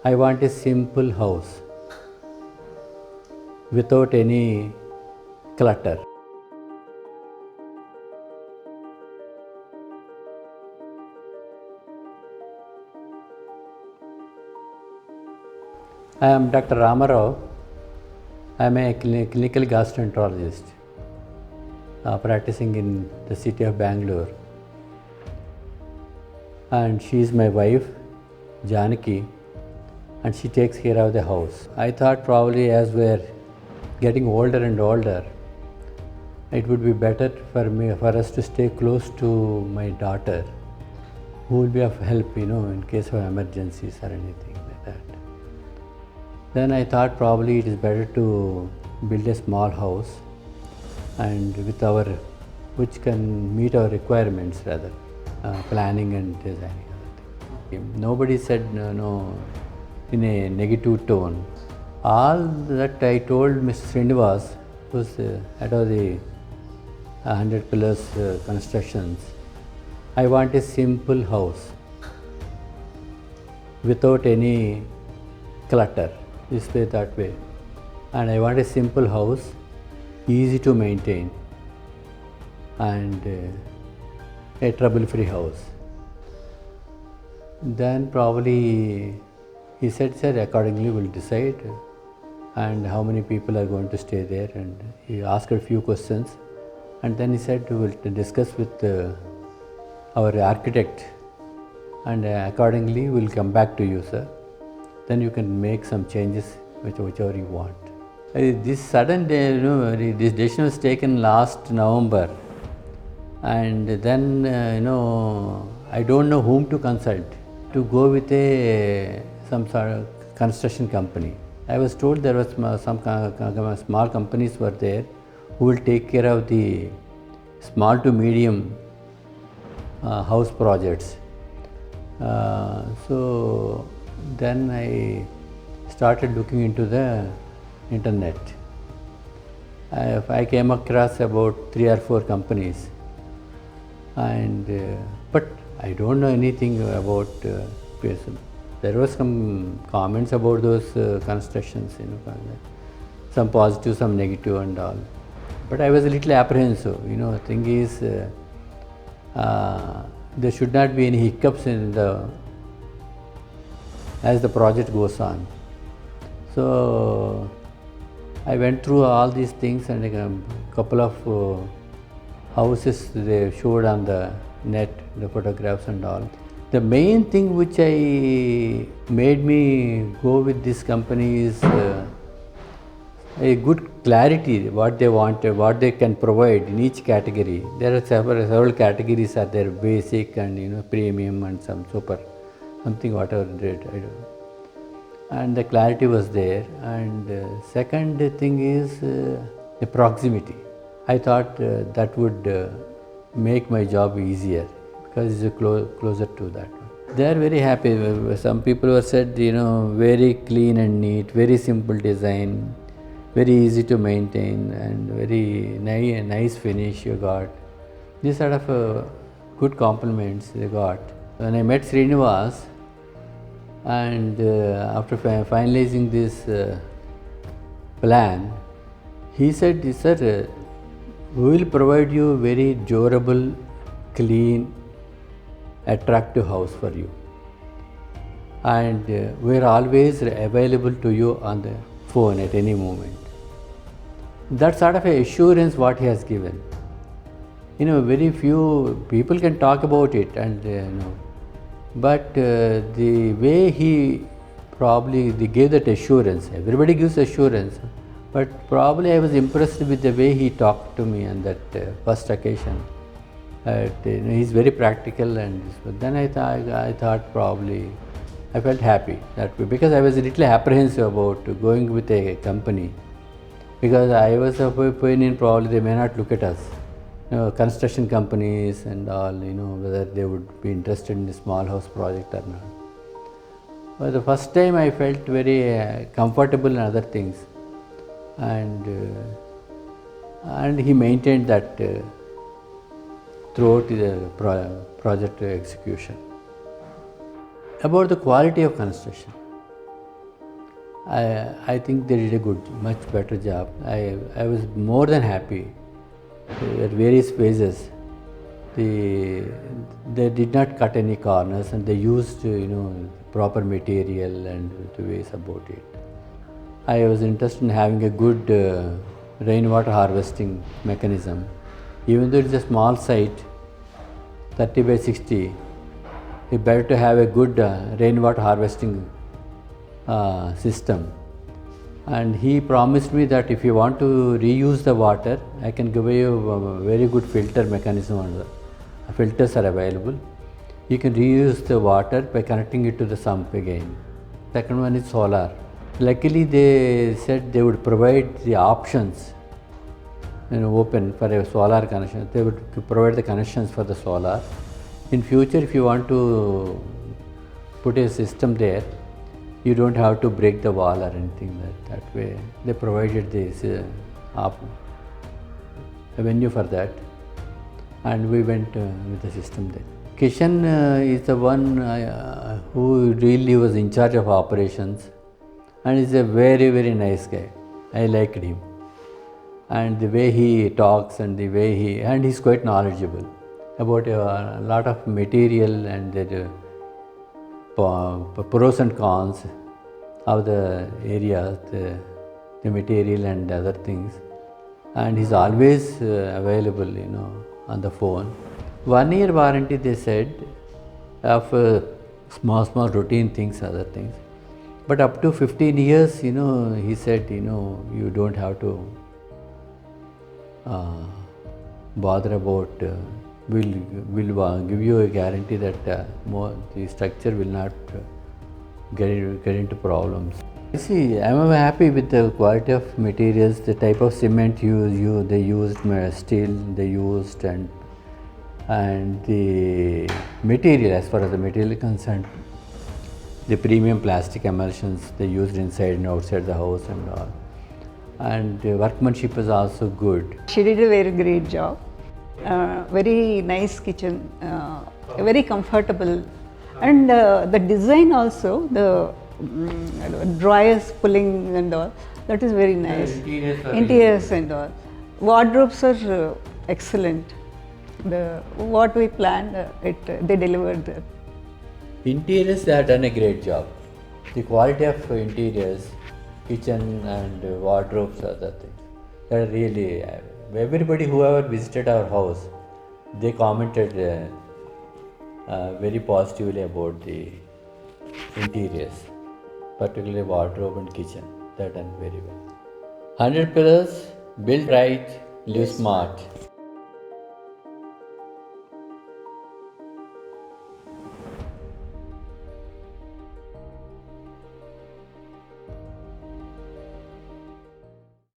I want a simple house without any clutter. I am Dr. Ramarao. I am a clinical gastroenterologist practicing in the city of Bangalore. And she is my wife, Janaki, and she takes care of the house. I thought probably as we're getting older and older, it would be better for us to stay close to my daughter, who will be of help, in case of emergencies or anything like that. Then I thought probably it is better to build a small house and which can meet our requirements rather, planning and designing other things. Nobody said no in a negative tone. All that I told Mr. Srinivas, who's head of the 100 Pillars constructions, I want a simple house without any clutter, this way, that way. And I want a simple house, easy to maintain, and a trouble-free house. Then probably he said, sir, accordingly we'll decide and how many people are going to stay there. And he asked a few questions, and then he said we'll discuss with our architect, and accordingly we'll come back to you, sir. Then you can make some changes whichever you want. This sudden day, this decision was taken last November, and then I don't know whom to consult to go with some sort of construction company. I was told there was some small companies were there who will take care of the small to medium house projects. So then I started looking into the internet. I came across about 3 or 4 companies, and but I don't know anything about there was some comments about those constructions, some positive, some negative and all. But I was a little apprehensive. Thing is, there should not be any hiccups as the project goes on. So I went through all these things, and a couple of houses they showed on the net, the photographs and all. The main thing which made me go with this company is a good clarity, what they want, what they can provide in each category. There are several categories are there, basic and premium and some super, something whatever I do. And the clarity was there. And second thing is the proximity. I thought that would make my job easier because it's closer to that one. They are very happy. Some people were said, very clean and neat, very simple design, very easy to maintain, and very nice finish you got. These sort of good compliments they got. When I met Srinivas, and after finalizing this plan, he said, sir, we will provide you very durable, clean, attractive house for you. And we are always available to you on the phone at any moment. That sort of assurance what he has given. Very few people can talk about it, and but the way he gave that assurance. Everybody gives assurance, but probably I was impressed with the way he talked to me on that first occasion. He's very practical, and then I thought probably I felt happy that way, because I was a little apprehensive about going with a company, because I was of opinion probably they may not look at us, construction companies and all, whether they would be interested in the small house project or not. But the first time I felt very comfortable in other things, and he maintained that throughout the project execution. About the quality of construction, I think they did a much better job. I was more than happy. At various phases, they did not cut any corners, and they used proper material and the ways about it. I was interested in having a good rainwater harvesting mechanism. Even though it's a small site, 30 by 60, it's better to have a good rainwater harvesting system. And he promised me that if you want to reuse the water, I can give you a very good filter mechanism. Filters are available. You can reuse the water by connecting it to the sump again. Second one is solar. Luckily, they said they would provide the options open for a solar connection. They would provide the connections for the solar. In future, if you want to put a system there, you don't have to break the wall or anything that way. They provided this avenue for that, and we went with the system there. Kishan is the one who really was in charge of operations, and is a very, very nice guy. I liked him, and the way he talks and the way he's quite knowledgeable about a lot of material and the pros and cons of the area, the material and other things. And he's always available, on the phone. 1 year warranty, they said, of small routine things, other things. But up to 15 years, he said, you don't have to bother about. We'll give you a guarantee that the structure will not get into problems. You see, I'm happy with the quality of materials, the type of cement they used, steel they used, and the material, as far as the material is concerned, the premium plastic emulsions they used inside and outside the house and all. And workmanship is also good. She did a very great job. Very nice kitchen, very comfortable, and the design also, the dryers pulling and all, that is very nice. Interiors and all. Wardrobes are excellent. What we planned, they delivered that. Interiors, they have done a great job. The quality of interiors, kitchen and wardrobes, other things, that are really. Everybody who ever visited our house, they commented very positively about the interiors, particularly wardrobe and kitchen. They're done very well. 100 pillars, build right, live smart.